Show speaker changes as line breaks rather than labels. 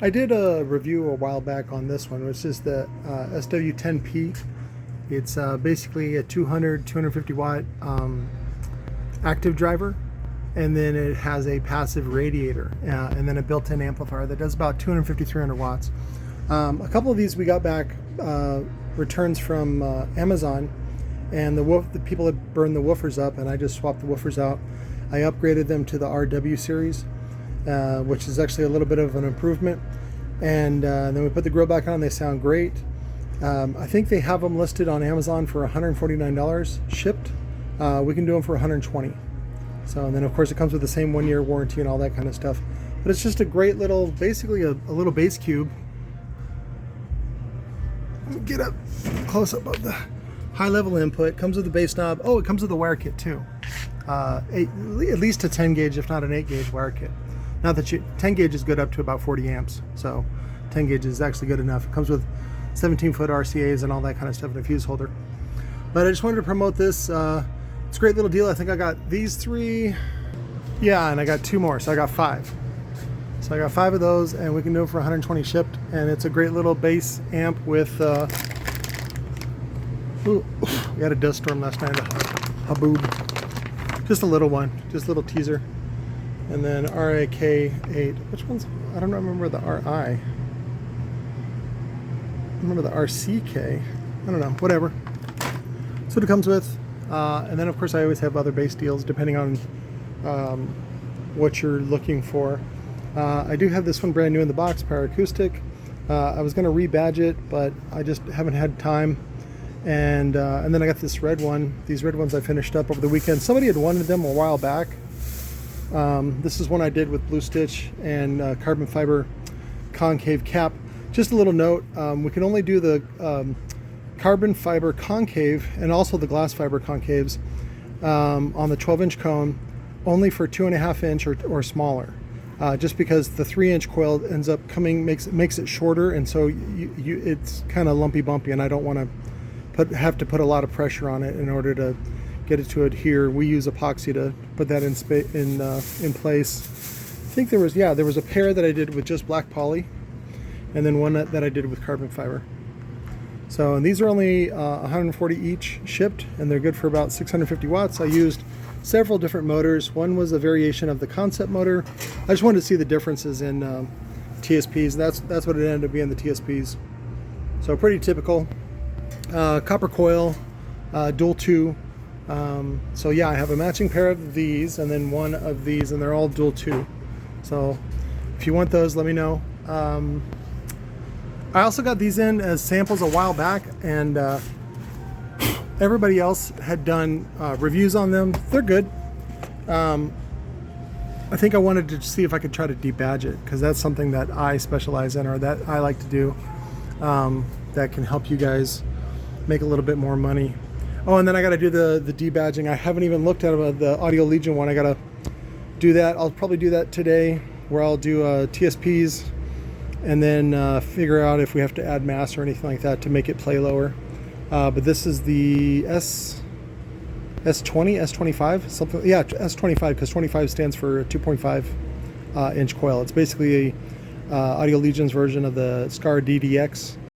I did a review a while back on this one, which is the SW10P. It's basically a 250 watt active driver, and then it has a passive radiator and then a built-in amplifier that does about 300 watts. A couple of these we got back returns from Amazon, and the people had burned the woofers up, and I just swapped the woofers out. I upgraded them to the RW series, which is actually a little bit of an improvement, and then we put the grill back on. They sound great. I think they have them listed on Amazon for $149 shipped. We can do them for $120. So, and then of course it comes with the same 1-year warranty and all that kind of stuff. But it's just a great little, basically a little bass cube. Let me get up close up of the high level input. Comes with the bass knob. Oh, it comes with a wire kit too. At least a 10 gauge, if not an 8 gauge wire kit. Not that 10 gauge is good up to about 40 amps. So 10 gauge is actually good enough. It comes with 17-foot RCAs and all that kind of stuff in a fuse holder. But I just wanted to promote this. It's a great little deal. I think I got these 3. Yeah, and I got 2 more, so I got 5. So I got 5 of those, and we can do it for 120 shipped. And it's a great little bass amp with ooh, we had a dust storm last night, a boob. Just a little one, just a little teaser. And then RAK8. Which one's, I don't remember the RI. I remember the RCK. I don't know, whatever. That's what it comes with. And then of course I always have other bass deals depending on what you're looking for. I do have this one brand new in the box, Power Acoustic. I was going to rebadge it, but I just haven't had time. And then I got this red one. These red ones I finished up over the weekend. Somebody had wanted them a while back. This is one I did with blue stitch and carbon fiber concave cap. Just a little note, we can only do the carbon fiber concave and also the glass fiber concaves on the 12-inch cone only for 2.5 inch or smaller. Just because the 3-inch coil ends up makes it shorter, and so it's kind of lumpy bumpy, and I don't want to have to put a lot of pressure on it in order to get it to adhere. We use epoxy to put that in place. I think there was a pair that I did with just black poly, and then one that I did with carbon fiber. So, and these are only 140 each shipped, and they're good for about 650 watts. I used several different motors. One was a variation of the concept motor. I just wanted to see the differences in TSPs. That's what it ended up being, the TSPs. So pretty typical. Copper coil, dual 2. So yeah, I have a matching pair of these and then one of these, and they're all dual 2. So if you want those, let me know. I also got these in as samples a while back, and everybody else had done reviews on them. They're good. I think I wanted to see if I could try to debadge it, because that's something that I specialize in, or that I like to do, that can help you guys make a little bit more money. Oh, and then I got to do the debadging. I haven't even looked at the Audio Legion one. I got to do that. I'll probably do that today, where I'll do TSPs, and then figure out if we have to add mass or anything like that to make it play lower. But this is the S20, S25, something. Yeah, S25, because 25 stands for a 2.5 inch coil. It's basically Audio Legion's version of the Scar DDX.